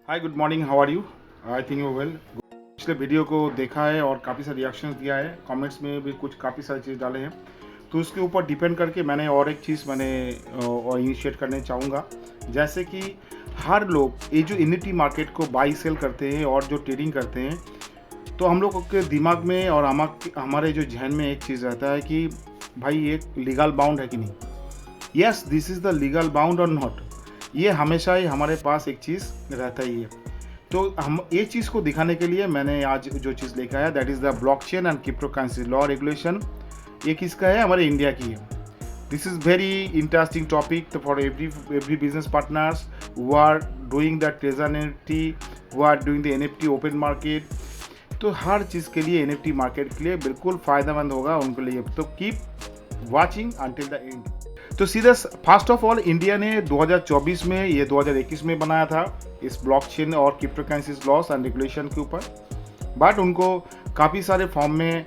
Hi good morning, how are you? I think you well. पिछले video को देखा है और काफ़ी सारे रिएक्शंस दिया है, कमेंट्स में भी कुछ काफ़ी सारी चीज़ डाले हैं, तो उसके ऊपर डिपेंड करके मैंने और एक चीज़ और इनिशिएट करने चाहूँगा। जैसे कि हर लोग ये जो इनिटी मार्केट को बाई सेल करते हैं और जो ट्रेडिंग करते हैं, तो हम लोग के दिमाग में और हमारे जो जहन में एक चीज़ रहता है कि भाई ये लीगल बाउंड है कि नहीं। Yes, this is the legal bound और नॉट, ये हमेशा ही हमारे पास एक चीज़ रहता ही है। तो हम ये चीज़ को दिखाने के लिए मैंने आज जो चीज़ लेकर आया, that is the blockchain and cryptocurrency law regulation. ये किसका है? हमारे इंडिया की है। This is very interesting topic for every business partners who are doing the treasure NFT, who are doing the NFT open market. तो हर चीज़ के लिए एनएफटी मार्केट के लिए बिल्कुल फ़ायदेमंद होगा उनके लिए। तो keep watching until the end. तो सीधा फर्स्ट ऑफ ऑल, इंडिया ने 2024 में, ये 2021 में बनाया था इस ब्लॉकचेन और क्रिप्टोकरेंसीज लॉस एंड रेगुलेशन के ऊपर। बट उनको काफ़ी सारे फॉर्म में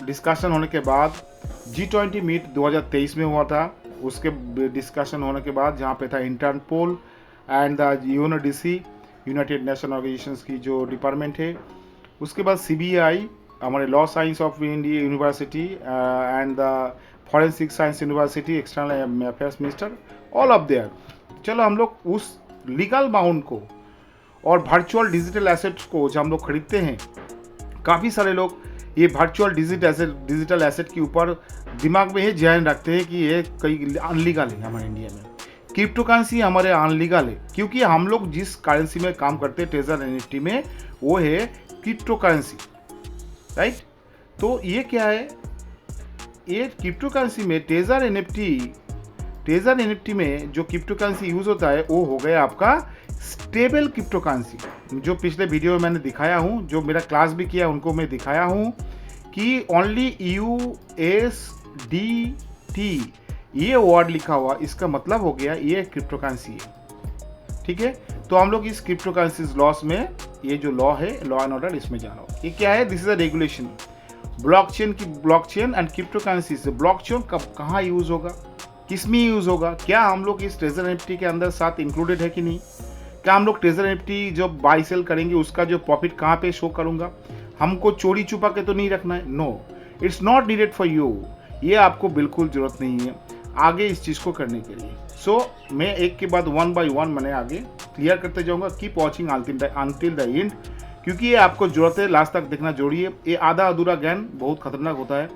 डिस्कशन होने के बाद G20 मीट 2023 में हुआ था। उसके डिस्कशन होने के बाद जहाँ पे था Interpol and the UNODC, United Nation organisations की जो डिपार्टमेंट है। उसके बाद CBI, हमारे law science of India university and the forensic science university, external affairs minister, all of their. चलो हम लोग उस लीगल बाउंड को और वर्चुअल डिजिटल एसेट्स को जब हम लोग खरीदते हैं, काफ़ी सारे लोग ये वर्चुअल डिजिटल एसेट के ऊपर दिमाग में ये ध्यान रखते हैं कि ये कई अनलीगल है। हमारे इंडिया में क्रिप्टो करेंसी हमारे अनलीगल है, क्योंकि हम लोग जिस करेंसी में काम करते हैं ट्रेजर एनएफटी में, वो है क्रिप्टो करेंसी, राइट। तो ये क्या है? ये क्रिप्टो करेंसी में ट्रेजर एनएफटी में जो क्रिप्टो करेंसी यूज़ होता है वो हो गया आपका स्टेबल क्रिप्टो करेंसी। जो पिछले वीडियो में मैंने दिखाया हूँ, जो मेरा क्लास भी किया उनको मैं दिखाया हूँ कि ओनली USDT ये वर्ड लिखा हुआ, इसका मतलब हो गया ये क्रिप्टो करेंसी है, ठीक है। तो हम लोग इस क्रिप्टो करेंसीज लॉस में, ये जो लॉ है, लॉ एंड ऑर्डर, इसमें जाना होगा। ये क्या है? This is a regulation blockchain and crypto currency से। ब्लॉकचेन कब कहाँ यूज़ होगा, किस में यूज़ होगा, क्या हम लोग इस ट्रेजर एनएफटी के अंदर साथ इंक्लूडेड है कि नहीं, क्या हम लोग ट्रेजर एनएफटी जब बाई सेल करेंगे उसका जो प्रॉफिट कहाँ पे शो करूँगा, हमको चोरी छुपा के तो नहीं रखना है। No, it's not needed for you. ये आपको बिल्कुल ज़रूरत नहीं है आगे इस चीज़ को करने के लिए। सो मैं एक के बाद वन बाई वन मैंने आगे क्लियर करते जाऊँगा। Keep watching until the end, क्योंकि ये आपको ज़रूरत है, लास्ट तक देखना जरूरी है। ये आधा अधूरा ज्ञान बहुत खतरनाक होता है,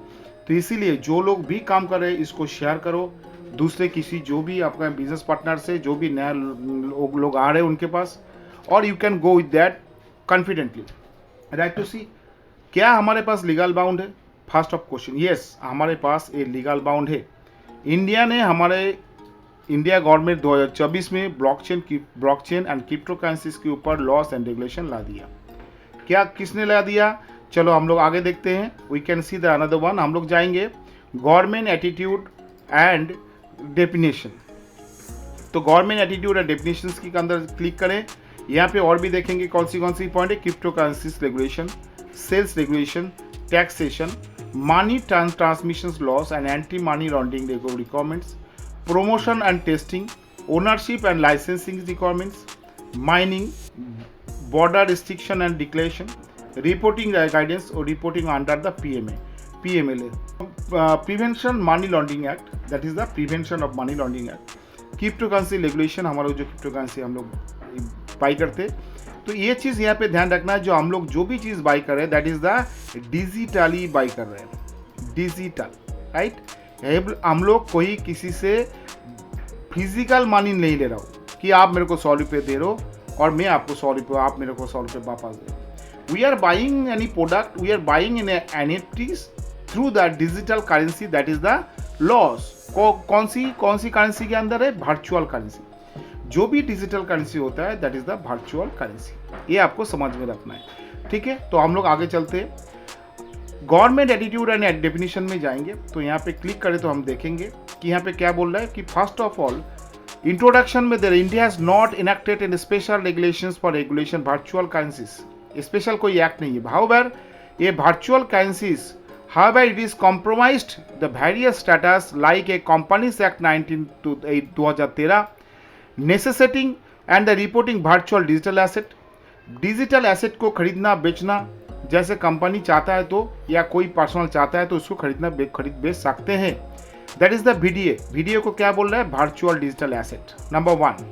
तो इसीलिए जो लोग भी काम कर रहे हैं इसको शेयर करो दूसरे किसी, जो भी आपका बिजनेस पार्टनर से, जो भी नया लोग आ रहे हैं उनके पास, और you can go with that confidently, right. To see क्या हमारे पास लीगल बाउंड है? फर्स्ट ऑफ क्वेश्चन, यस, हमारे पास ये लीगल बाउंड है। इंडिया गवर्नमेंट 2024 में ब्लॉकचेन एंड क्रिप्टो करेंसीज के ऊपर लॉस एंड रेगुलेशन ला दिया। क्या किसने ला दिया? चलो हम लोग आगे देखते हैं। We can see the another one. हम लोग जाएंगे गवर्नमेंट एटीट्यूड एंड डेफिनेशन। तो गवर्नमेंट एटीट्यूड एंड डेफिनेशन के अंदर क्लिक करें। यहाँ पे और भी देखेंगे कौन सी पॉइंट है। Crypto currencies regulation, sales regulation, taxation, money transmission laws and anti money laundering requirements, promotion and testing, ownership and licensing requirements, mining, border restriction and declaration, reporting guidance or reporting under the PMLA. Prevention Money Laundering Act, that is the Prevention of Money Laundering Act. Cryptocurrency regulation, हमारा जो cryptocurrency हम लोग by करते, तो ये चीज़ यहाँ पे ध्यान रखना है। जो हम लोग जो भी चीज़ बाई कर रहे हैं, that is the digitally by कर रहे हैं, डिजिटल, राइट। हम लोग कोई किसी से फिजिकल मनी नहीं ले रहा हूँ कि आप मेरे को 100 रुपये दे रहे हो और मैं आपको 100 रुपये, आप मेरे को 100 रुपये वापस दे। We are buying any product, we are buying in NFTs through the digital currency, that is the loss. कौन सी करेंसी के अंदर है? Virtual currency. जो भी डिजिटल करेंसी होता है that is the virtual currency. ये आपको समझ में रखना है, ठीक है। तो हम लोग आगे चलते हैं, गवर्नमेंट एटीट्यूड एंड डेफिनेशन में जाएंगे। तो यहाँ पे क्लिक करें तो हम देखेंगे कि यहाँ पे क्या बोल रहा है कि फर्स्ट ऑफ ऑल इंट्रोडक्शन में there India has not enacted in special regulations for regulation virtual currencies. Special कोई एक्ट नहीं है। हाउएवर ये virtual currencies, however it is compromised the various status like a companies act 2013 necessitating and the reporting virtual digital asset, digital asset को खरीदना बेचना, जैसे company चाहता है तो या कोई पर्सनल चाहता है तो उसको खरीद बेच सकते हैं। That is the VDA। VDA को क्या बोल रहा है? Virtual digital asset, number 1।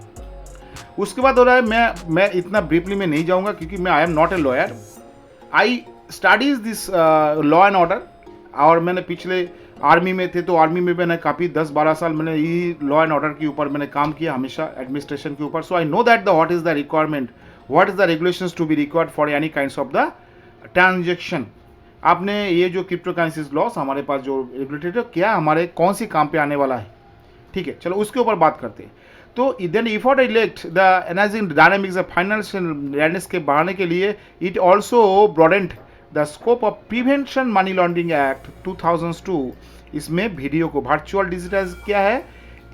उसके बाद हो रहा है, मैं इतना ब्रीफली में नहीं जाऊंगा क्योंकि मैं I am not a lawyer, I studies this law and order. और मैंने पिछले आर्मी में थे तो आर्मी में मैंने काफ़ी 10-12 साल मैंने यही लॉ एंड ऑर्डर के ऊपर मैंने काम किया, हमेशा एडमिनिस्ट्रेशन के ऊपर। So I know that the what is the requirement, what is the regulations to be required for any kinds of the transaction. आपने ये जो क्रिप्टो करेंसीज लॉस हमारे पास जो रेगुलेटेड है, क्या हमारे कौन सी काम पे आने वाला है, ठीक है, चलो उसके ऊपर बात करते हैं। तो then effort elect the analysing dynamics of financial landscape बढ़ाने के लिए it also broadened the scope of prevention money laundering act 2002। इसमें वीडियो को वर्चुअल डिजिटल क्या है?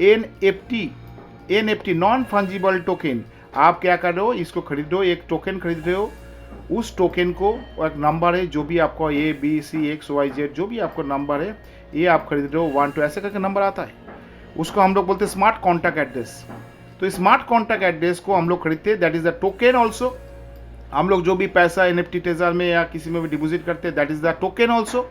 NFT non fungible token. आप क्या कर रहे हो? इसको खरीद रहे हो, एक टोकन खरीद रहे हो, उस टोकन को एक नंबर है जो भी आपको ABCXYZ जो भी आपको नंबर है, ये आप खरीद रहे हो 1 2 ऐसे करके नंबर आता है, उसको हम लोग बोलते हैं स्मार्ट कॉन्टैक्ट एड्रेस। तो स्मार्ट कॉन्टैक्ट एड्रेस को हम लोग खरीदते हैं, that is the token also. हम लोग जो भी पैसा NFT ट्रेजर में या किसी में भी डिपॉजिट करते हैं, that is the token also,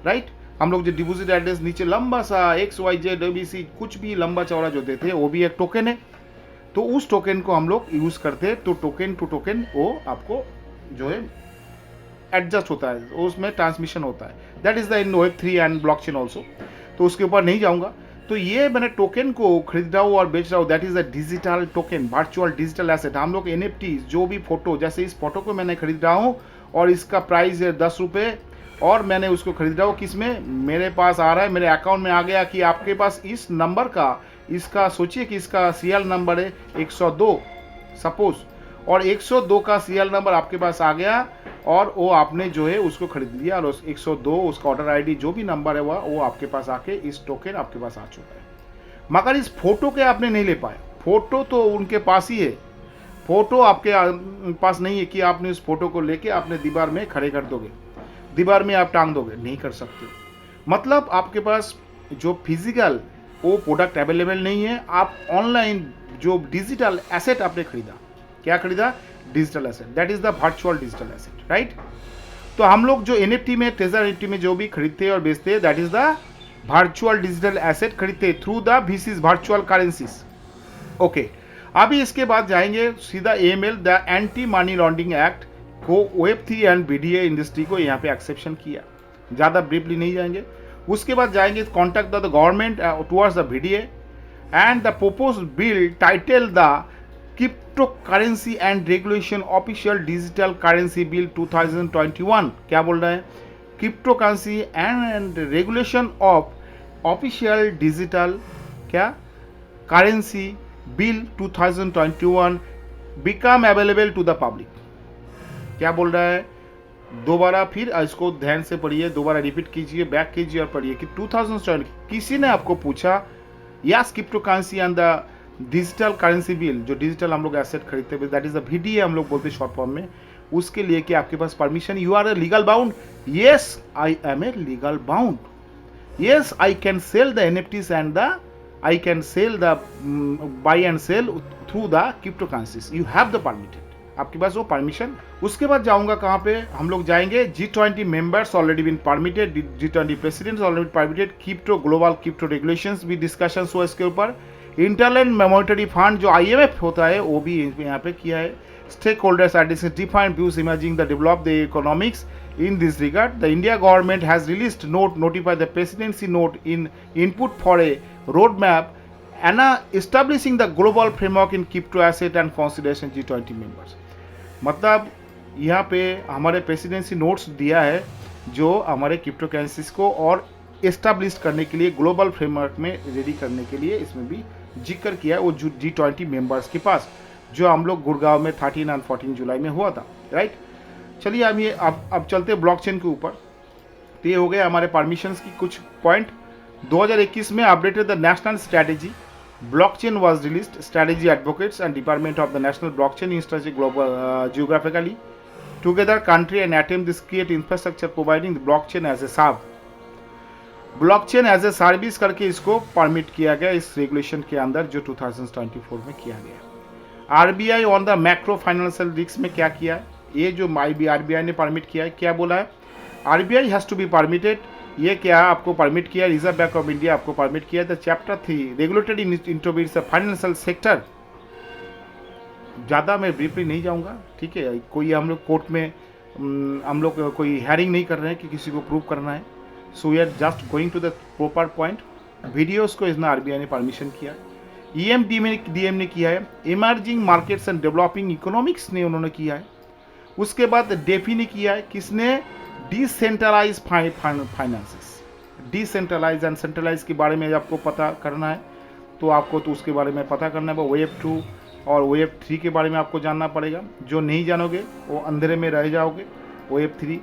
right. हम लोग जो डिपॉजिट एड्रेस नीचे लंबा सा XYZ ABC कुछ भी लंबा चौड़ा जो देते हैं वो भी एक टोकन है। तो उस टोकन को हम लोग यूज करते हैं, तो टोकन टू टोकन वो आपको जो है एडजस्ट होता है, उसमें ट्रांसमिशन होता है, that is the in Web3 and blockchain also. तो उसके ऊपर नहीं जाऊंगा। तो ये मैंने टोकन को खरीद रहा हूँ और बेच रहा हूँ, that is the digital token, virtual digital asset. हम लोग NFT जो भी फोटो, जैसे इस फोटो को मैंने खरीद रहा हूँ और इसका प्राइस है 10 रुपये, और मैंने उसको खरीद रहा हूँ किस में? मेरे पास आ रहा है, मेरे अकाउंट में आ गया कि आपके पास इस नंबर का, इसका सोचिए कि इसका सीरियल नंबर है 102 सपोज, और 102 का सीरियल नंबर आपके पास आ गया और वो आपने जो है उसको खरीद लिया, और उस 102 उसका ऑर्डर ID जो भी नंबर है वो आपके पास आके इस टोकन आपके पास आ चुका है। मगर इस फोटो के आपने नहीं ले पाए, फोटो तो उनके पास ही है, फोटो आपके पास नहीं है कि आपने उस फोटो को लेके आपने दीवार में खड़े कर दोगे, दीवार में आप टांग दोगे, नहीं कर सकते। मतलब आपके पास जो फिजिकल वो प्रोडक्ट अवेलेबल नहीं है, आप ऑनलाइन जो डिजिटल एसेट आपने खरीदा, क्या खरीदा? Digital asset, that is the virtual digital asset, right. तो हम लोग जो NFT में, ट्रेजर NFT में जो भी खरीदते हैं और बेचते हैं, that is the virtual digital asset खरीदते हैं through the VCs, virtual currencies. Okay, अभी इसके बाद जाएंगे सीधा AML, the anti money laundering act को Web3 एंड VDA इंडस्ट्री को यहाँ पे एक्सेप्शन किया, ज़्यादा ब्रीफली नहीं जाएंगे। उसके बाद जाएंगे contact the government towards the VDA and the proposed bill title the crypto currency and regulation official digital currency bill 2021। क्या बोल रहा है? Crypto currency and regulation of official digital क्या currency bill 2021 become available to the public. क्या बोल रहा है? दोबारा फिर इसको ध्यान से पढ़िए, दोबारा रिपीट कीजिए, बैक कीजिए और पढ़िए कि 2007 किसी ने आपको पूछा yes crypto currency and the digital currency bill, जो डिजिटल हम लोग एसेट खरीदते हैं, दैट इज द VDA हम लोग बोलते हैं शॉर्ट फॉर्म में, उसके लिए कि आपके पास permission, you are a legal bound. Yes I am a legal bound, yes I can sell the NFTs and the I can sell the buy and sell through the crypto currencies, you have the permitted, आपके पास वो permission. उसके बाद जाऊंगा कहाँ पे? हम लोग जाएंगे G20 members already been permitted, G20 presidents already permitted, crypto global crypto regulations भी डिस्कशन हुआ इसके ऊपर, इंटरलैंड मॉनेटरी फंड जो IMF होता है वो भी यहाँ पे किया है, stakeholders are defined views imaging the develop the economics in this regard. The India government has released notified the presidency note in input for a roadmap and establishing the global framework in crypto asset and consideration G20 members. मतलब यहाँ पे हमारे presidency notes दिया है जो हमारे crypto currencies को और एस्टाब्लिश करने के लिए, ग्लोबल फ्रेमवर्क में रेडी करने के लिए इसमें भी जिक्र किया है वो G20 मेंबर्स के पास, जो हम लोग गुड़गांव में 13 और 14 जुलाई में हुआ था, राइट। चलिए अब चलते हैं ब्लॉकचेन के ऊपर। तो ये हो गए हमारे परमिशंस की कुछ पॉइंट। 2021 में updated the national strategy, blockchain was released, strategy advocates and department of the national blockchain infrastructure global geographically together country and attempt this create infrastructure providing the blockchain as a serve, blockchain as a service करके इसको permit किया गया इस regulation के अंदर जो 2024 में किया गया। RBI on the macro financial risk में क्या किया है, ये जो आरबीआई ने परमिट किया है, क्या बोला है, RBI has to be permitted, ये क्या आपको परमिट किया, रिजर्व बैंक ऑफ इंडिया आपको परमिट किया है। Chapter 3 regulated intervenes financial sector. ज़्यादा मैं ब्रीफली नहीं जाऊँगा, ठीक है, कोई हम लोग कोर्ट में हम लोग कोई हेयरिंग नहीं कर रहे हैं कि किसी को प्रूव करना है। So we are just going to the proper point. Videos को इसने आरबीआई ने परमिशन किया, डीएम ने किया है, emerging markets and developing economics ने उन्होंने किया है। उसके बाद डेफी ने किया है, किसने, decentralise finances. Decentralise and centralise के बारे में आपको पता करना है तो आपको तो उसके बारे में पता करना है। वेव 2 और वेव 3 के बारे में आपको जानना पड़ेगा, जो नहीं जानोगे वो अंधेरे में रह जाओगे। Wave 3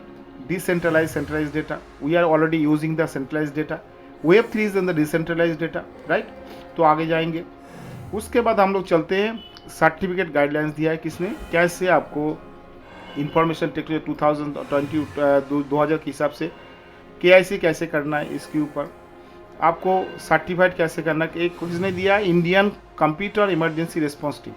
decentralise centralise data, we are already using the centralise data, wave 3 is in the decentralise data, right. तो आगे जाएंगे। उसके बाद हम लोग चलते हैं, सर्टिफिकेट गाइडलाइंस दिया है किसने, कैसे आपको इंफॉर्मेशन टेक्नोलॉजी 2020 के हिसाब से केआईसी कैसे करना है, इसके ऊपर आपको सर्टिफाइड कैसे करना है। एक किसने दिया, Indian computer emergency response team,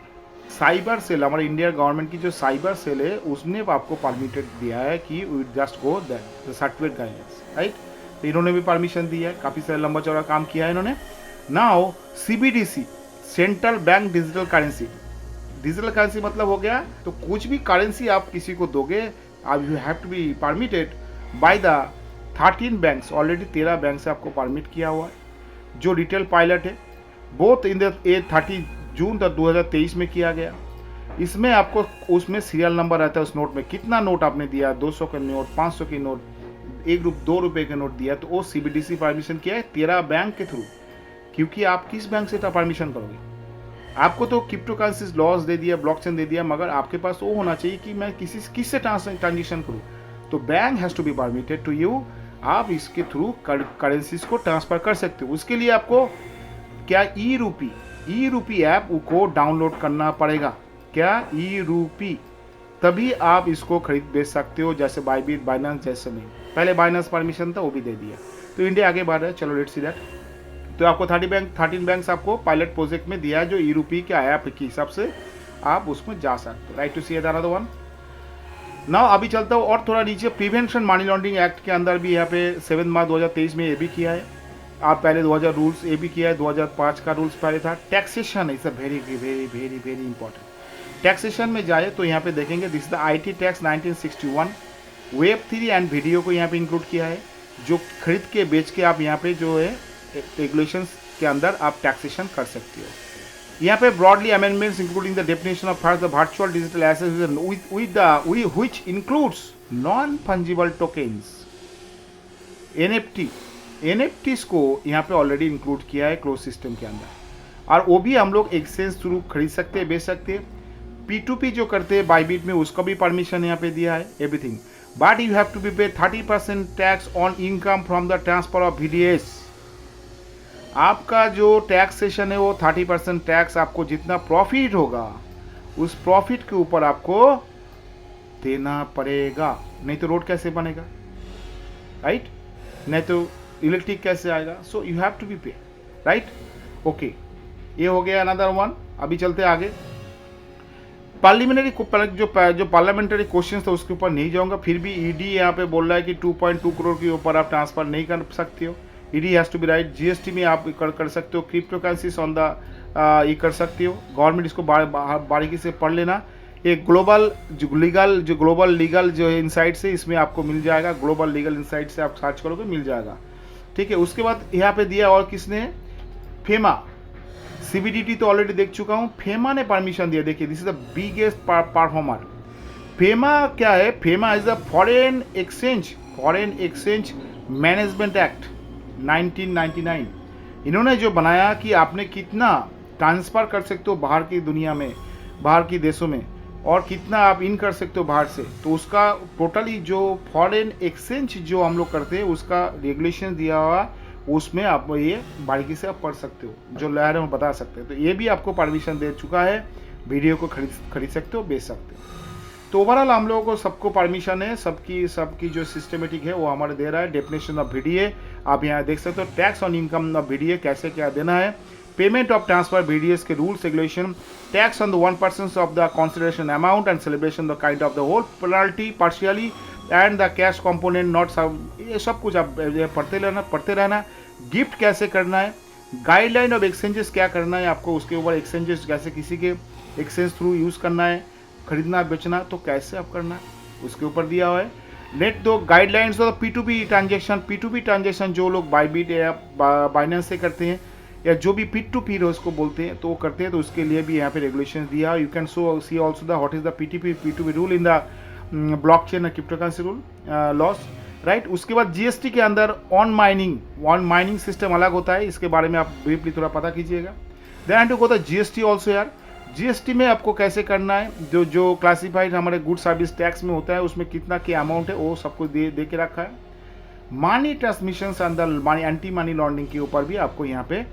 cyber cell, हमारे इंडिया गवर्नमेंट की जो साइबर सेल है उसने आपको परमिटेड दिया है कि we just go that certificate guidelines, right. तो इन्होंने भी परमिशन दिया है, काफ़ी सारा लंबा चौड़ा काम किया है इन्होंने। Now CBDC, central bank digital currency. Digital currency मतलब हो गया, तो कुछ भी करेंसी आप किसी को दोगे, अब you have to be permitted by the 13 banks. Already 13 bank से आपको परमिट किया हुआ है। जो रिटेल पायलट है बोथ इन द 30 जून 2023 में किया गया। इसमें आपको उसमें सीरियल नंबर रहता है, उस नोट में कितना नोट आपने दिया, 200 का नोट, 500 की नोट, 2 रुपये का नोट दिया, तो वो सीबीडीसी परमिशन किया है 13 बैंक के थ्रू। क्योंकि आप किस बैंक से परमिशन करोगे, आपको तो क्रिप्टो करेंसीज लॉस दे दिया, ब्लॉकचेन दे दिया, मगर आपके पास वो होना चाहिए कि मैं किससे ट्रांजेक्शन करूँ। तो bank has to be permitted to you, आप इसके थ्रू करेंसीज को ट्रांसफर कर सकते हो। उसके लिए आपको क्या ई रूपी ऐप को डाउनलोड करना पड़ेगा। क्या ई रूपी, तभी आप इसको खरीद बेच सकते हो, जैसे बाइबिट, बाइनेंस जैसे नहीं। पहले बाइनेंस परमिशन था, वो भी दे दिया, तो इंडिया आगे बढ़ रहा है। चलो लेट्स सी दैट। तो आपको 13 बैंक्स आपको पायलट प्रोजेक्ट में दिया है, जो ई रूपी के ऐप के हिसाब से आप उसमें जा सकते हो। Right to see another one. ना अभी चलता हूँ और थोड़ा नीचे, प्रिवेंशन मनी लॉन्ड्रिंग एक्ट के अंदर भी यहाँ पे 7 मार्च 2023 में ये भी किया है। आप पहले 2000 रूल्स ये भी किया है, 2005 का रूल्स पहले था। Taxation is a very very very very important. Taxation में जाए तो यहाँ पे देखेंगे, this is the IT tax 1961। Web 3 and video को यहाँ पे इंक्लूड किया है, जो खरीद के बेच के आप यहाँ पे जो है रेगुलेशंस के अंदर आप टैक्सेशन कर सकते हो। यहाँ पे broadly amendments including the definition of first the virtual digital assets which includes non fungible tokens, NFTs को यहाँ पे ऑलरेडी इंक्लूड किया है क्लोज सिस्टम के अंदर, और वो भी हम लोग एक्सचेंज थ्रू खरीद सकते हैं, बेच सकते हैं। P2P जो करते हैं बाइबिट में, उसका भी परमिशन यहाँ पे दिया है, everything. But you have to be pay 30% tax on income from the transfer of VDS। आपका जो टैक्सेशन है वो 30% टैक्स आपको जितना प्रॉफिट होगा उस प्रॉफिट के ऊपर आपको देना पड़ेगा, नहीं तो रोड कैसे बनेगा, राइट, नहीं तो इलेक्ट्रिक कैसे आएगा। So you have to be pay, right. Okay, ये हो गया अनदर वन। अभी चलते आगे। पार्लियामेंट्री जो पार्लियामेंट्री क्वेश्चन था उसके ऊपर नहीं जाऊंगा, फिर भी ईडी यहाँ पे बोल रहा है कि 2.2 करोड़ के ऊपर आप ट्रांसफर नहीं कर सकते हो। ED has to be right. GST में आप कर सकते हो, क्रिप्टो करेंसीज ऑन द ये कर सकते हो। गवर्नमेंट इसको बारीकी से पढ़ लेना। ये ग्लोबल लीगल जो इनसाइट से इसमें आपको मिल जाएगा, ग्लोबल लीगल इनसाइट से आप सर्च करोगे मिल जाएगा, ठीक है। उसके बाद यहाँ पे दिया और किसने, फेमा। सीबीडीटी तो ऑलरेडी देख चुका हूँ, फेमा ने परमिशन दिया। देखिए, this is the biggest performer. FEMA क्या है, FEMA is the foreign exchange management act 1999। इन्होंने जो बनाया कि आपने कितना ट्रांसफर कर सकते हो बाहर की दुनिया में, बाहर की देशों में, और कितना आप इन कर सकते हो बाहर से, तो उसका टोटली जो फॉरेन एक्सचेंज जो हम लोग करते हैं उसका रेगुलेशन दिया हुआ, उसमें आप ये बारीकी से आप पढ़ सकते हो, जो लहर है वो बता सकते हो। तो ये भी आपको परमिशन दे चुका है, वीडियो को खरीद सकते हो, बेच सकते हो। तो ओवरऑल हम लोगों को सबको परमिशन है, सबकी जो सिस्टमेटिक है वो हमारे दे रहा है। डेफिनेशन ऑफ VDA आप यहाँ देख सकते हो, tax on income of VDA कैसे क्या देना है। पेमेंट ऑफ ट्रांसफर BDS के rules regulation, tax on the 1% of the consideration amount and celebration the kind of the whole penalty partially and the cash component not सब, ये सब कुछ आप पढ़ते रहना। गिफ्ट कैसे करना है, गाइडलाइन ऑफ एक्सचेंजेस क्या करना है आपको, उसके ऊपर एक्सचेंजेस कैसे किसी के एक्सचेंज थ्रू यूज़ करना है, खरीदना बेचना तो कैसे आप करना है उसके ऊपर दिया हुआ है। नेट दो गाइडलाइंस और P2P ट्रांजेक्शन जो लोग बाइबिट या बाइनेंस से करते हैं या जो भी P2P उसको बोलते हैं तो वो करते हैं, तो उसके लिए भी यहाँ पे रेगुलेशन दिया। You can see also the what is the P2P rule in the blockchain और क्रिप्टोकरेंसी रूल लॉस, राइट। उसके बाद GST के अंदर ऑन माइनिंग सिस्टम अलग होता है, इसके बारे में आप ब्रीफली थोड़ा पता कीजिएगा। Then to go the GST also यार, GST में आपको कैसे करना है, जो क्लासिफाइड हमारे गुड सर्विस टैक्स में होता है उसमें कितना क्या अमाउंट है वो सब कुछ दे के रखा है। मनी ट्रांसमिशन अंदर मनी एंटी मनी लॉन्ड्रिंग के ऊपर भी आपको यहाँ पे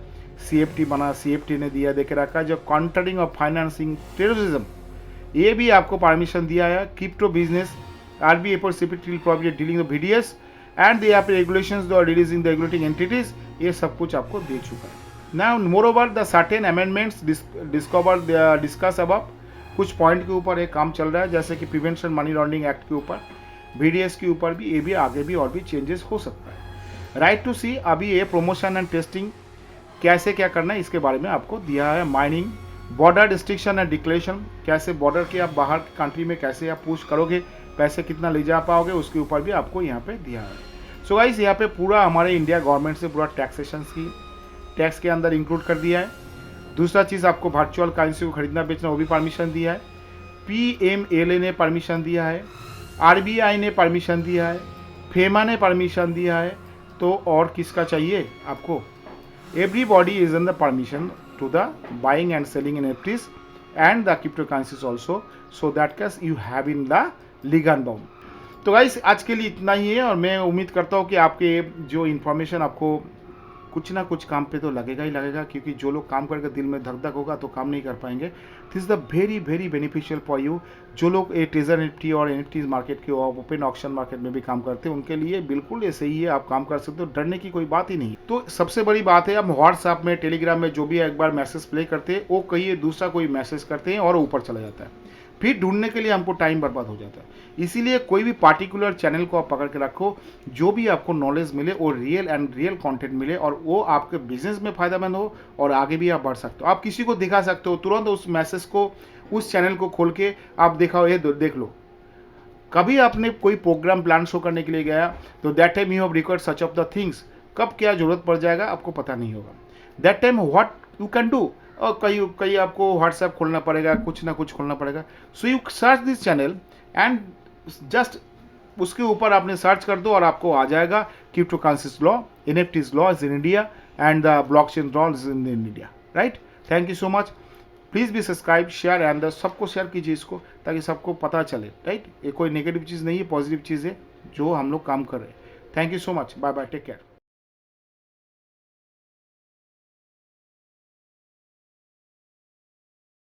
CFT ने दिया दे के रखा है। जो कॉन्ट्रैक्टिंग ऑफ फाइनेंसिंग टेररिज्म ये भी आपको परमिशन दिया है। क्रिप्टो बिजनेस RBI पर CPT problem dealing BDS and यहाँ पे regulation releasing the regulating entities, ये सब कुछ आपको दे चुका है। Now, moreover, the certain amendments discuss above, कुछ पॉइंट के ऊपर एक काम चल रहा है, जैसे कि प्रिवेंशन मनी लॉन्ड्रिंग एक्ट के ऊपर, BDS के ऊपर भी, ये भी आगे भी और भी चेंजेस हो सकता है। राइट टू सी अभी ये प्रमोशन एंड टेस्टिंग कैसे क्या करना है इसके बारे में आपको दिया है। Mining, border restriction and declaration, कैसे बॉर्डर के आप बाहर कंट्री में कैसे आप पुश करोगे, पैसे कितना ले जा पाओगे, उसके ऊपर भी आपको यहाँ पे दिया है। सो गाइस यहाँ पे पूरा हमारे इंडिया गवर्नमेंट से पूरा टैक्सेशन की टैक्स के अंदर इंक्लूड कर दिया है। दूसरा चीज़ आपको वर्चुअल करेंसी को खरीदना बेचना वो भी परमिशन दिया है। PMLA ने परमिशन दिया है, RBI ने परमिशन दिया है, FEMA ने परमिशन दिया है, तो और किसका चाहिए आपको? Everybody is in the permission to the buying and selling NFTs and the crypto currencies also, so that case you have in the legal bound. तो गाइस आज के लिए इतना ही है, और मैं उम्मीद करता हूँ कि आपके जो इन्फॉर्मेशन आपको कुछ ना कुछ काम पे तो लगेगा ही लगेगा, क्योंकि जो लोग काम करके दिल में धक धक होगा तो काम नहीं कर पाएंगे। This is the very very beneficial for you. जो लोग ये ट्रेजर NFT और NFTs मार्केट के और ओपन ऑक्शन मार्केट में भी काम करते हैं उनके लिए बिल्कुल ये सही है, आप काम कर सकते हो, डरने की कोई बात ही नहीं। तो सबसे बड़ी बात है, आप व्हाट्सएप में टेलीग्राम में जो भी एक बार मैसेज प्ले करते हैं वो कहिए दूसरा कोई मैसेज करते हैं और ऊपर चला जाता है, फिर ढूंढने के लिए हमको टाइम बर्बाद हो जाता है। इसीलिए कोई भी पार्टिकुलर चैनल को आप पकड़ के रखो, जो भी आपको नॉलेज मिले वो रियल कंटेंट मिले और वो आपके बिजनेस में फायदेमंद हो और आगे भी आप बढ़ सकते हो। आप किसी को दिखा सकते हो, तुरंत उस मैसेज को उस चैनल को खोल के आप दिखाओ, ये देख लो। कभी आपने कोई प्रोग्राम प्लान शो करने के लिए गया तो that time you have required such of the things, कब क्या जरूरत पड़ जाएगा आपको पता नहीं होगा। That time what you can do, और कहीं आपको व्हाट्सएप खोलना पड़ेगा, कुछ ना कुछ खोलना पड़ेगा। So you search this channel and just उसके ऊपर आपने सर्च कर दो और आपको आ जाएगा crypto currencies law, NFTs law is in India and the blockchain law is in India, right. Thank you so much. Please भी सब्सक्राइब शेयर एंड सबको शेयर कीजिए इसको, ताकि सबको पता चले, राइट। ये कोई नेगेटिव चीज़ नहीं है, पॉजिटिव चीज़ है जो हम लोग काम कर रहे हैं। Thank you so much, bye bye, take care.